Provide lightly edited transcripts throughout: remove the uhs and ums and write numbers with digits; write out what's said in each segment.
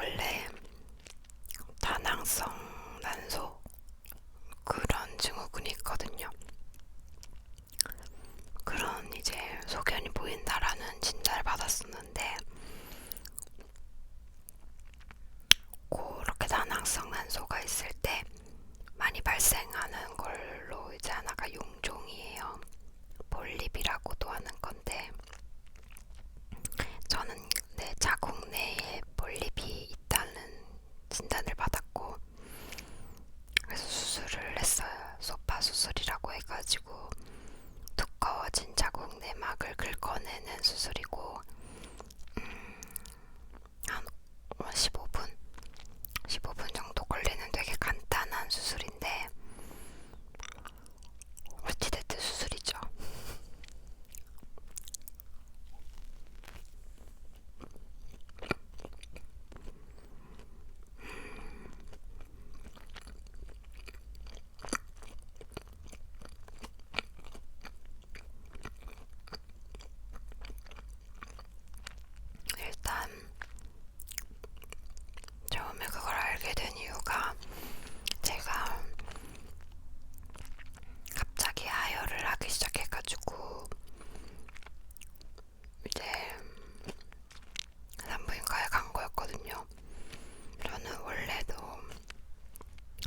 원래 다낭성 난소 그런 증후군이 있거든요. 그런 이제 소견이 보인다라는 진단을 받았었는데 그렇게 다낭성 난소가 있을 때 많이 발생하는 걸로 이제 하나가 용종이에요. 볼립이라고도 하는 건데 저는 내 자궁 내에 볼립이 있다는 진단을 받았고 그래서 수술을 했어요. 소파 수술이라고 해가지고 두꺼워진 자궁 내막을 긁어내는 수술이고 한 15분 정도 걸리는 되게 간단한 수술인데 어찌됐든 수술이죠. 일단 처음에 그걸 알게 된 이유가 제가 갑자기 하혈을 하기 시작해가지고 이제 산부인과에 간 거였거든요. 저는 원래도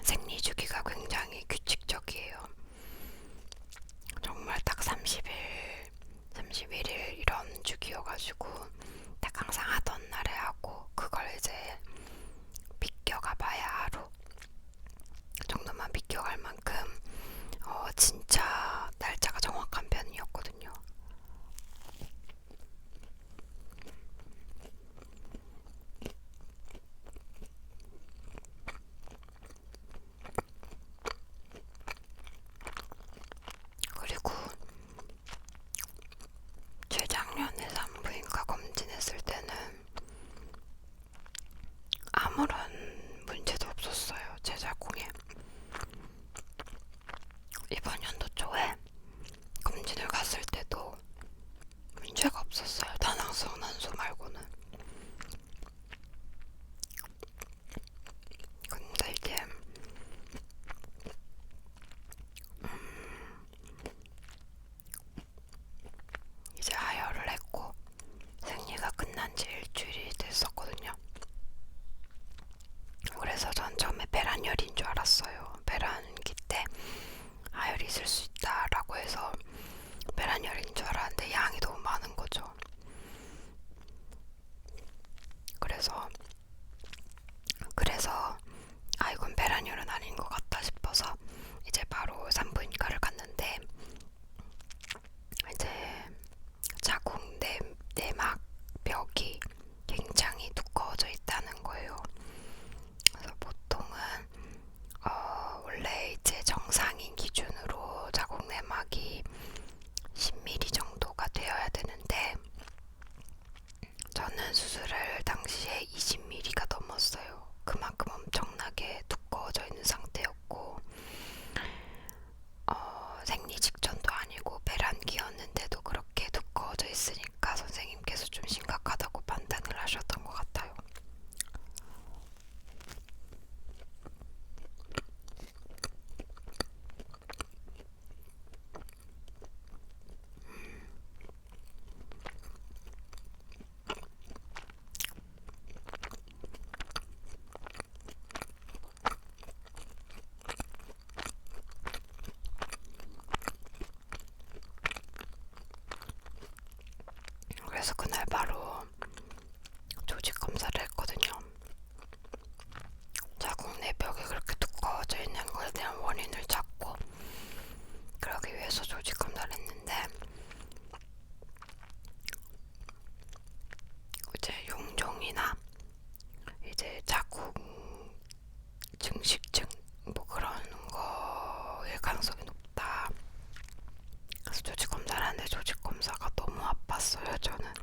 생리주기가 굉장히 규칙적이에요. 정말 딱 31일 이런 주기여가지고 딱 항상 하던 날에 하고 그걸 이제 비껴가 봐야 하루 정도만 비껴갈 만큼 진짜 날짜가 정확한 편이었거든요. 그리고 재작년에 산부인과 검진했을 때는 아무런 문제도 없었어요. 제 자궁에. 이번 연도 초에 검진을 갔을 때도 문제가 없었어요. 다낭성 난소 말고는. 근데 이게 이제 하혈을 했고 생리가 끝난 지 일주일이 됐었거든요. 그래서 전 처음에 배란혈인 줄 알았어요. 배란기 때 하혈이 있을 수 있다라고 해서 배란혈인 줄 알았는데 양이 너무 많은 거죠. 그래서 이건 배란혈은 아닌 것 같다 싶어서 이제 바로 산부인과를 갔는데 이제 자궁 내막 벽이 굉장히 두꺼워져 있다는 거예요. 그래서 보통은 원래 이제 정상인 기준으로 자궁 내막이 10mm 정도가 되어야 되는데 저는 수술할 당시에 20mm가 넘었어요. 그만큼 엄청나게 두꺼워져 있는 상태였고 생리 직전도 아니고 배란기였는데도 그렇게 두꺼워져 있으니까 선생님께서 좀 심각하다고 판단을 하셨던 것 같아요. 그래서 그날 바로 조직 검사를 했거든요. 자궁 내벽이 그렇게 두꺼워져 있는 것에 대한 원인을 찾고 그러기 위해서 조직 검사를 했는데 이제 용종이나 이제 자궁 증식증 뭐 그런 거일 가능성이 높다. 그래서 조직 검사를 하는데 조직 검사가 너무 아팠어요. 저는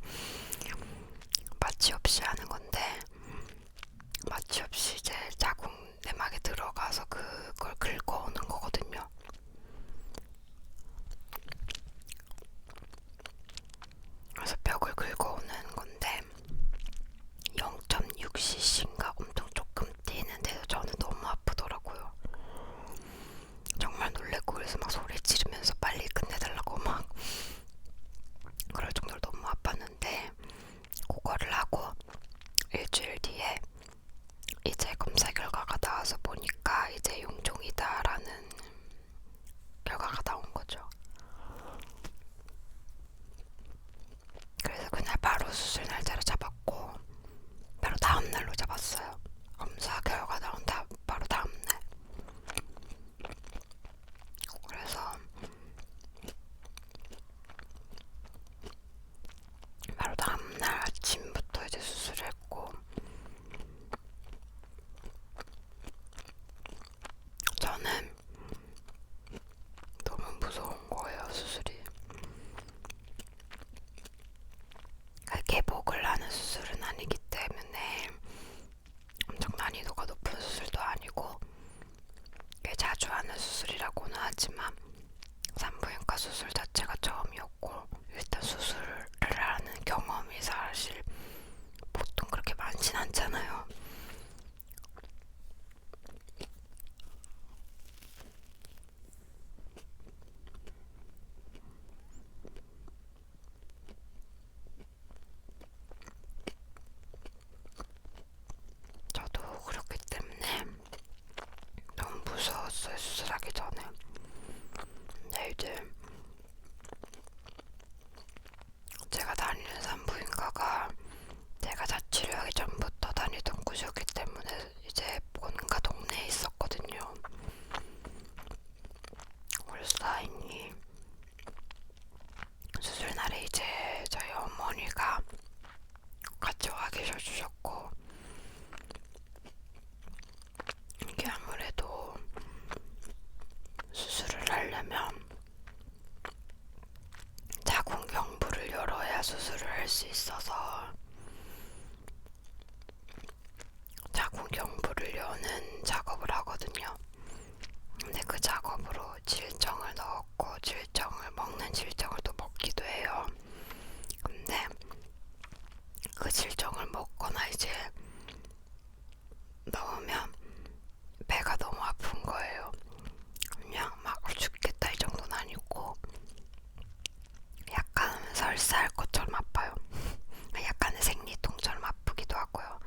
마취 없이 하는 건데 마취 없이 이제 자궁 내막에 들어가서 그걸 긁어오는 거거든요. 그래서 벽을 긁어오는 건데 0.6cc인가 일주일 뒤에 이제 검사 결과가 나와서 보니까 이제 용종이다라는 결과가 나온 거죠. 그래서 그날 바로 수술 날짜를 잡았고 바로 다음 날로 잡았어요. 검사 결과 나온 바로 다음 날. 그래서 바로 다음 날 아침부터 이제 수술을 했고 저는 너무 무서운 거예요, 수술이. 개복을 하는 수술은 아니기 때문에 엄청 난이도가 높은 수술도 아니고 꽤 자주 하는 수술이라고는 하지만 산부인과 수술 자체가 처음이었고 일단 수술을 하는 경험이 사실 보통 그렇게 많진 않잖아요. 저도 그렇기 때문에 너무 무서웠어요, 수술하기 전에. 근데 이제 제가 다니는 산부인과가 제가 자취를 하기 전부터 다니던 곳이었기 때문에 이제 뭔가 동네에 있었거든요. 그래서 다행히 수술 날에 이제 저희 어머니가 같이 와 계셔주셨고 이게 아무래도 수술을 하려면 자궁경부를 열어야 수술을 할 수 있어서 자궁경부를 여는 작업을 하거든요. 근데 그 작업으로 질정을 넣었고 먹는 질정을 또 먹기도 해요. 근데 그 질정을 먹거나 이제 넣으면 배가 너무 아픈 거예요. 그냥 막 죽겠다 이 정도는 아니고 약간 설사할 것처럼 아파요. 약간의 생리통처럼 아프기도 하고요.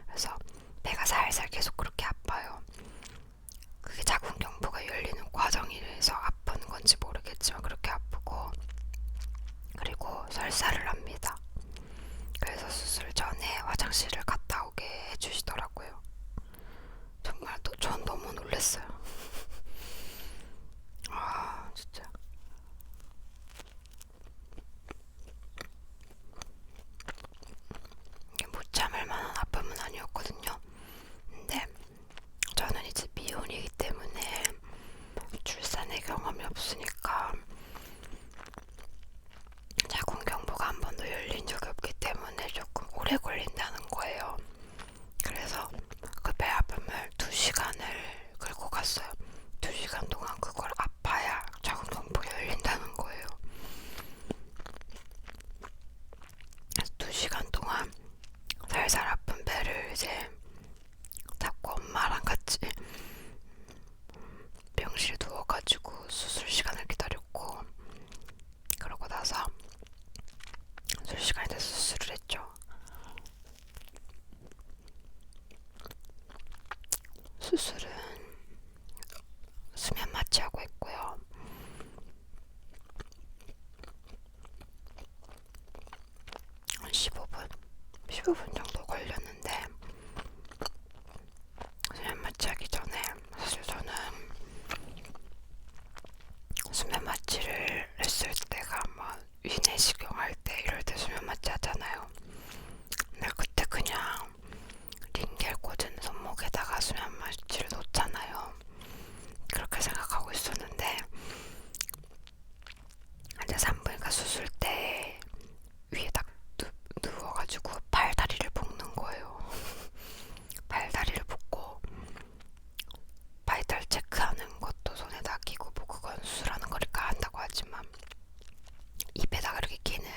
그래서 배가 살살 계속 그렇게 아파요. 그게 자궁경부가 열리는 과정이라서 아픈 건지 모르겠지만 그렇게 아프고 그리고 설사를 합니다. 그래서 수술 전에 화장실을 갔다 오게 해주시더라고요. 정말 전 너무 놀랐어요. 아 진짜 이게 못 참을 만한 아픔은 아니었거든요. 근데 저는 이제 미혼이기 때문에 출산의 경험이 없으니까 자궁경부가 한 번도 열린 적이 없기 때문에 조금 오래 걸린다는 거예요. 그래서 그 배 아픔을 2시간을 끌고 갔어요. 2시간 동안 그걸 아파야 자궁경부가 열린다는 거예요. 그래서 2시간 동안 살살 아픈 배를 이제 잡고 엄마랑 같이 병실에 누워가지고 수술 시간을 기다렸고 그러고 나서 수술 시간이 돼서 수술을 했죠. 수술은 수면 마취하고 했고요. 한 15분 정도 걸렸는데 수면 마취하기 전에 사실 저는 수면 마취를 했을 때가 막 위내시경 할 때 이럴 때 수면 마취 하잖아요. 근데 그때 그냥 링겔 꽂은 손목에다가 수면 마취를 놓잖아요. 그렇게 생각하고 있었는데 이제 산부인과 수술 때 위에 딱 누워가지고 팔다리를 볶는 거예요. 팔다리를 볶고 바이탈 체크하는 것도 손에다 끼고 뭐 그건 수술하는 거니까 한다고 하지만 입에다가 이렇게 끼는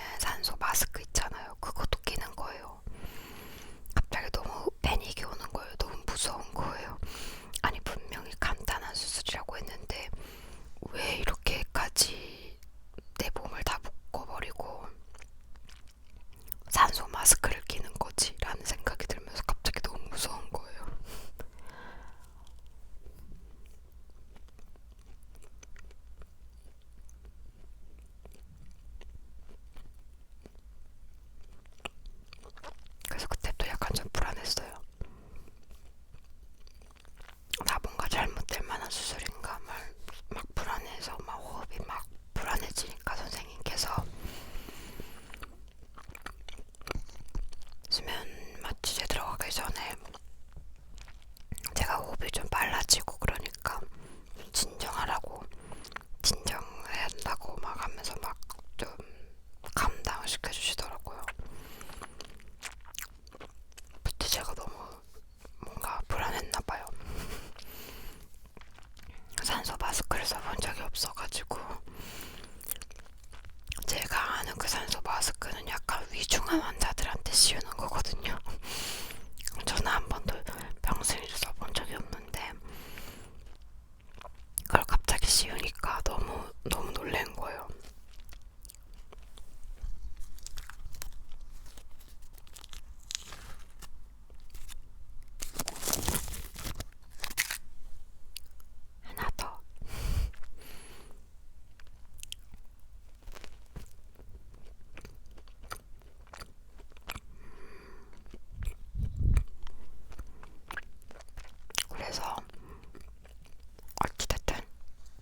마취제 들어가기 전에 제가 호흡이 좀 빨라지고 그러니까 진정하라고 진정해야 한다고 막 하면서 막 좀 감당을 시켜주시더라고요. 그때 제가 너무 뭔가 불안했나봐요. 산소 마스크를 써본 적이 없어가지고 제가 아는 그 산소 마스크는 약간 위중한 환자들한테 씌우는 거거든요. 저는 한 번도 평생에 써본 적이 없는데 그걸 갑자기 씌우니까 너무 놀란 거예요. 하나 더. 그래서 어찌됐든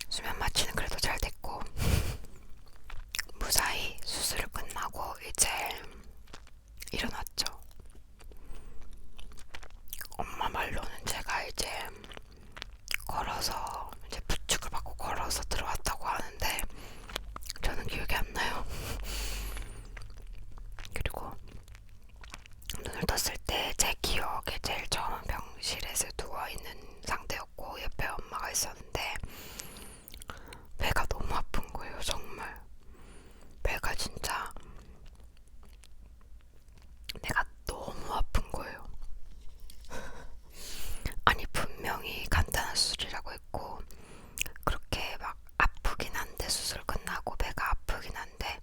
수면 마취는 그래도 잘 됐고 무사히 수술을 끝나고 이제 일어났죠. 엄마 말로는 제가 이제 걸어서 이제 부축을 받고 걸어서 들어왔다고 하는데 저는 기억이 안 나요. 그리고 눈을 떴을 때 제 기억에 제일 처음은 병실에서 누워있는 상태였고 옆에 엄마가 있었는데 배가 너무 아픈 거예요. 정말 배가 진짜 배가 너무 아픈 거예요. 아니 분명히 간단한 수술이라고 했고 그렇게 막 아프긴 한데 수술 끝나고 배가 아프긴 한데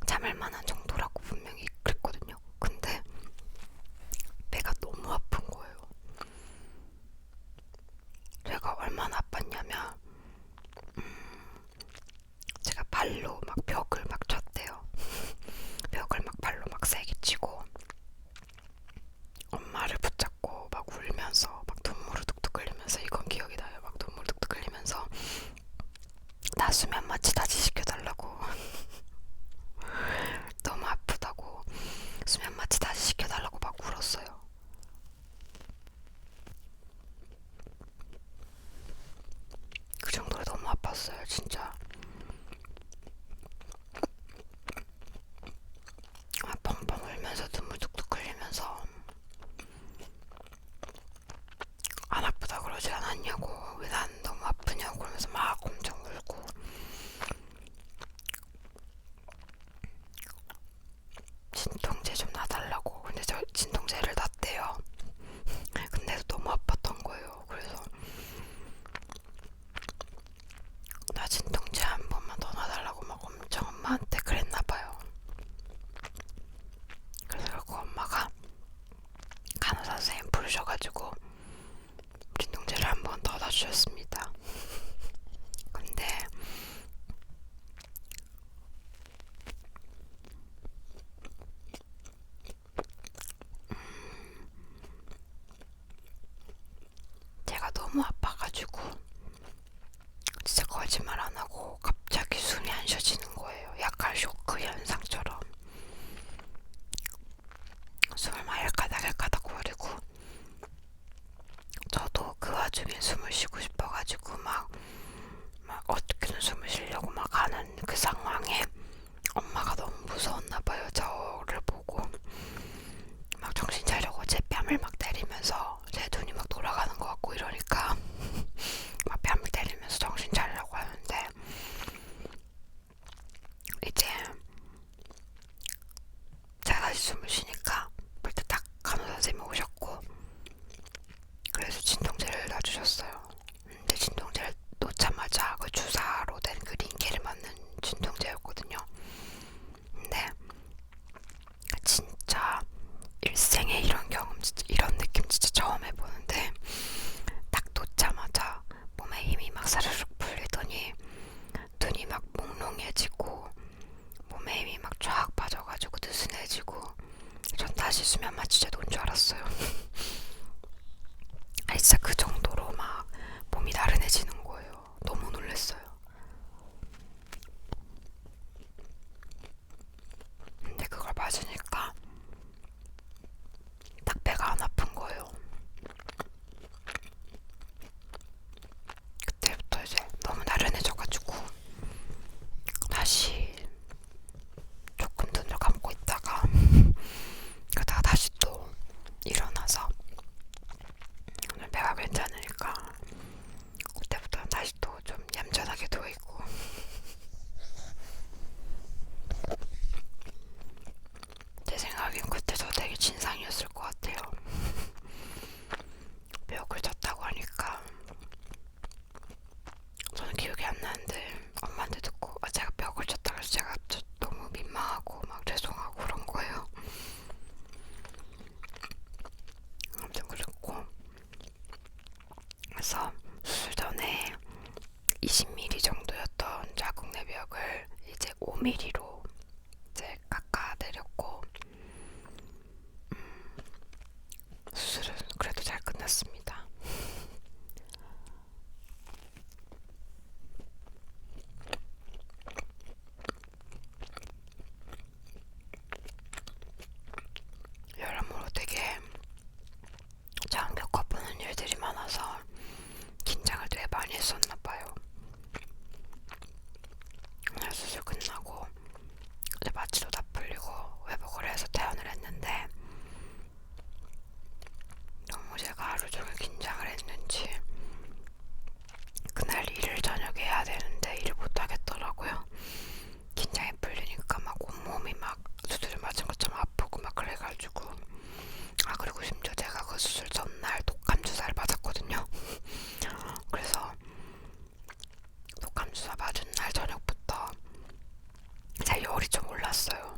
참을 만한 정도라고 분명히 그랬거든요. 근데 배가 너무 아픈 거예요. 제가 얼마나 아팠냐면 제가 발로 막 벽을 막 쳤대요. 벽을 막 발로 막 세게 치고 엄마를 붙잡고 막 울면서 막 눈물을 뚝뚝 흘리면서 이건 기억이 나요. 막 눈물 뚝뚝 흘리면서 나 수면 마취 다시 시켜달라고 너무 아프다고 수면 마취 다시 시켜달라고 막 울었어요. 그 정도로 너무 아팠어요. 진짜 펑펑 울면서 눈물 뚝뚝 흘리면서 안 아프다 그러지 않았냐고 왜 난 너무 아프냐고 그러면서 막 엄청 울고 진통제 좀 놔달라고. 근데 저 진통제를 놨대요. 근데도 너무 아팠던 거예요. 그래서 나 진통제 한 번만 더 놔달라고 막 엄청 엄마한테 그랬나봐요. 그래서 결국 엄마가 간호사 선생님 부르셔가지고 진통제를 한 번 더 놔주셨습니다. 근데 제가 너무 아파가지고 진짜 거짓말 안 하고 갑자기 숨이 안 쉬어지는 거예요. 약간 쇼크 현상처럼 숨을 막 얄까닥 거리고 저도 그 와중에 숨을 쉬고 싶어가지고 막 어떻게든 숨을 쉬려고 막 하는 그 상황에 엄마가 너무 무서웠나봐요. 저를 보고 막 정신 차려고 제 뺨을 막 때리면서 제 눈이 막 돌아가는 것 같고 이러니까 막 뺨을 때리면서 정신 차리려고 하는데 이제 제가 다시 숨을 쉬니까 그때 딱 간호사 선생님이 오셨고 그래서 진통제를 놔주셨어요. 근데 진통제를 놓자마자 그 주사로 된 그 링겔을 맞는 진통제였거든요. 근데 진짜 일생에 이런 경험, 진짜 이런 느낌 진짜 처음 해보는데 딱 놓자마자 몸에 힘이 막 사르륵 풀리더니 눈이 막 몽롱해지고 몸에 힘이 막 쫙 빠져가지고 느슨해지고 전 다시 수면 마취제 놓은 줄 알았어요. 아니 진짜 그 정도로 막 몸이 나른해지는 거예요. 너무 놀랐어요. 근데 그걸 맞으니까 딱 그래서 수술 전에 20mm 정도였던 자궁 내벽을 이제 5mm로 이제 깎아내렸고, 수술은 그래도 잘 끝났습니다. 여러모로 되게 처음 겪어보는 일들이 많아서 긴장을 되게 많이 했었나봐요. 오늘 수술 끝나고 이제 마취도 다 풀리고 회복을 해서 퇴원을 했는데, 너무 제가 하루 종일 긴장을 했는지 그날 일을 저녁에 해야 되는데 일을 못하겠더라고요. 긴장이 풀리니까 막 온몸이 막 수술 맞은 것처럼 아프고 막 그래가지고, 그리고 심지어 제가 그 수술 전날 독감 주사를 맞았거든요. 그래서 독감 주사 맞은 날 저녁부터 제 열이 좀 올랐어요.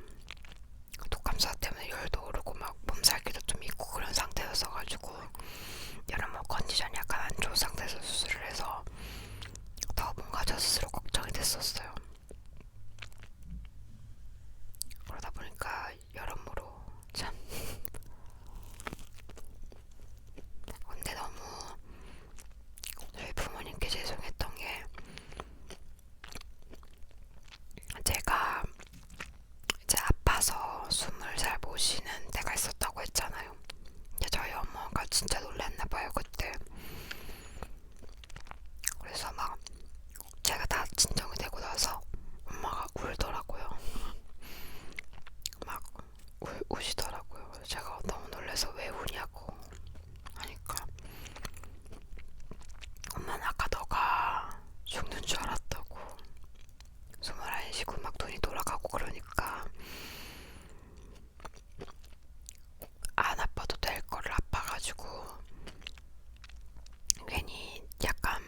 독감 주사 때문에 열도 오르고 막 몸살기도 좀 있고 그런 상태였어가지고, 여러모 컨디션이 약간 안 좋은 상태에서 수술을 해서 더 뭔가 저 스스로 걱정이 됐었어요. 그러다 보니까 여러모로 참. 근데 너무 저희 부모님께 죄송했던 게, 제가 이제 아파서 숨을 잘 못 쉬는 때가 있었다고 했잖아요. 근데 저희 엄마가 진짜 놀랐나봐요 그때. 그래서 막 제가 다 진정이 되고 나서 엄마가 울더라고요. 막 우시더라고요. 제가 너무 놀라서 왜 우냐고 하니까, 엄마는 아까 너가 죽는 줄 알았다고, 숨을 안 쉬고 막 눈이 돌아가고 그러니까 안 아파도 될 거를 아파가지고 괜히 약간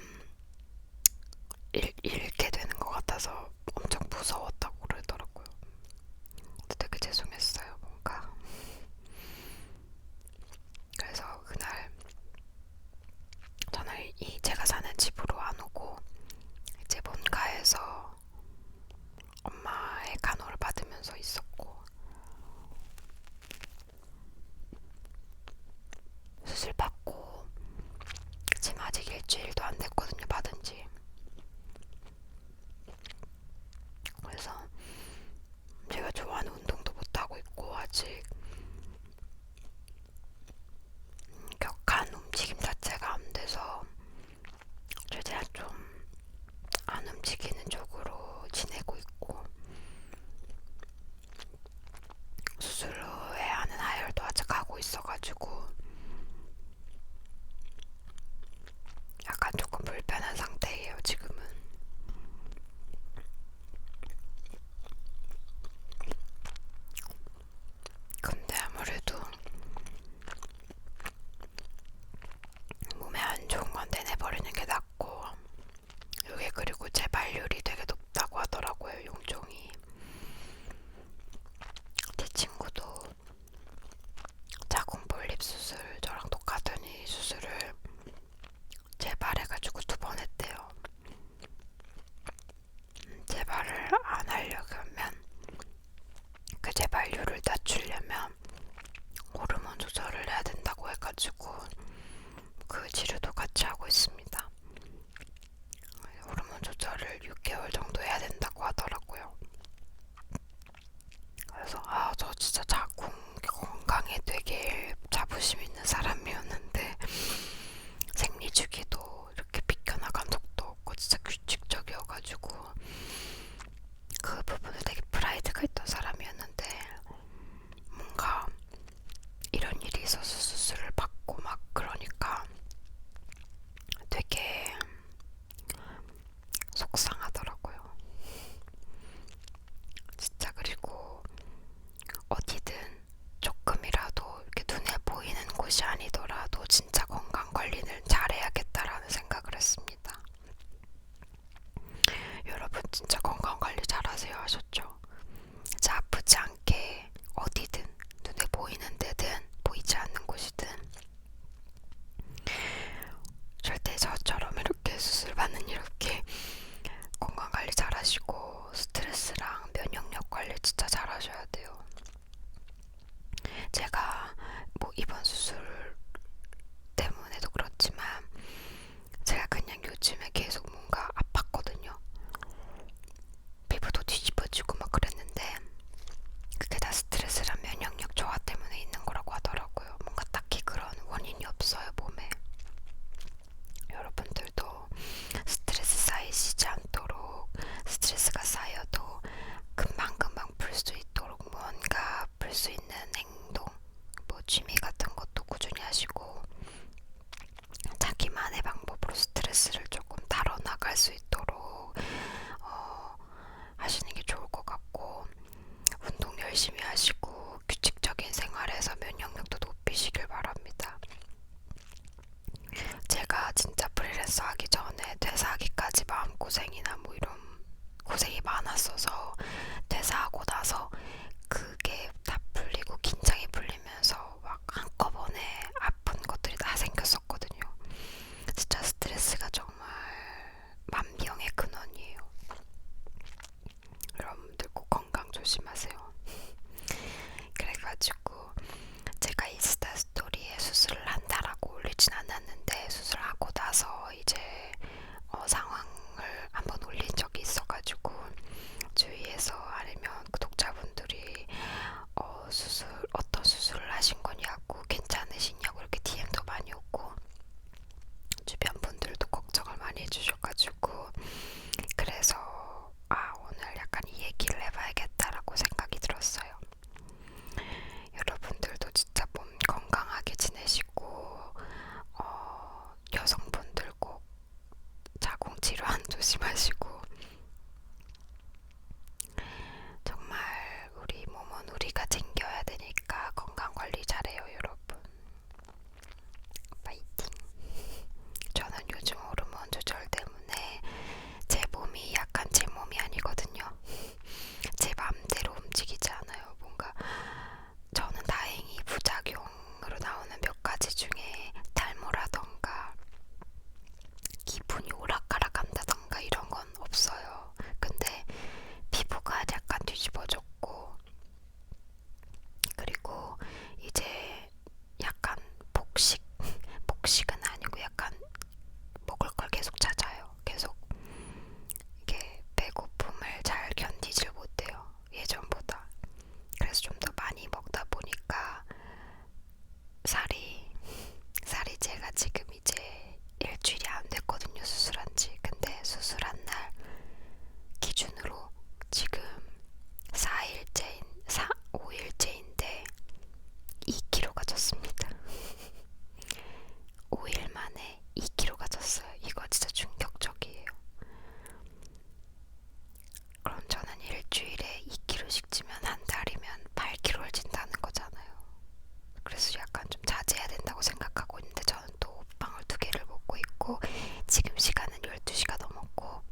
잃게 되는 것 같아서 엄청 무서웠다고 그러더라고요. 되게 죄송했어요 뭔가. 그래서 그날 저는 이 제가 사는 집으로 안 오고 이제 본가에서 엄마의 간호를 받으면서 있었고, 수술 받고 지금 아직 일주일도 안 됐거든요 받은 지. 그래서 제가 좋아하는 운동도 못하고 있고 아직 격한 움직임 자체가 안 돼서 최대한 좀 안 움직이는 쪽으로 지내고 있고, 수술 후에 하는 하혈도 아직 하고 있어가지고 약간 조금 불편한 상태예요 지금은. 근데 아무래도 몸에 안 좋은 건 내내버리는 게 낫고, 이게 그리고 재발률이 되게 높다고 하더라고요 용종이. 제 친구도 자궁 볼립 수술 저랑 똑같으니 수술을 재발해가지고 2번 했대요. 재발을 안 하려면, 그 재발률을 낮추려면 호르몬 조절을 해야 된다고 해가지고 그 치료도 같이 하고 있습니다. 호르몬 조절을 6개월 정도 해야 된다고 하더라고요. 그래서 저 진짜 자궁 건강에 되게 자부심 있는 사람이었는데 생리주기도 이렇게 비켜나간 적도 없고 진짜 규칙적이어가지고 그 부분에 되게 프라이드가 있던 사람이었는데, 뭔가 이런 일이 있어서 수술을 받고 막 그러니까 되게 속상하더라고요 진짜. 그리고 어디든 조금이라도 이렇게 눈에 폭식은 아니고 약간 먹을 걸 계속 찾아요. 계속 이게 배고픔을 잘 견디질 못해요. 예전보다. 그래서 좀 더 많이 먹다 보니까 살이 제가 지금 이제 일주일이 안 됐거든요, 수술한 지. 근데 수술한 날 기준으로 지금 5일째인데 2kg가 쪘습니다. 5일 만에 2kg가 쪘어요. 이거 진짜 충격적이에요. 그럼 저는 일주일에 2kg씩 찌면 한 달이면 8kg를 찐다는 거잖아요. 그래서 약간 좀 자제해야 된다고 생각하고 있는데 저는 또 빵을 2개를 먹고 있고 지금 시간은 12시가 넘었고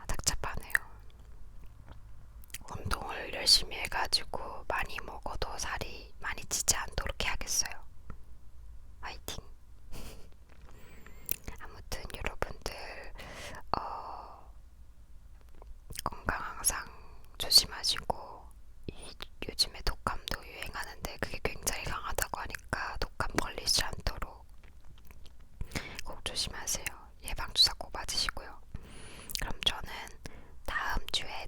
답답하네요. 운동을 열심히 해가지고 많이 먹어도 살이 많이 찌지 않도록 해야겠어요. 화이팅! 아무튼 여러분들 건강 항상 조심하시고 요즘에 독감도 유행하는데 그게 굉장히 강하다고 하니까 독감 걸리지 않도록 꼭 조심하세요. 예방주사 꼭 맞으시고요. 그럼 저는 다음 주에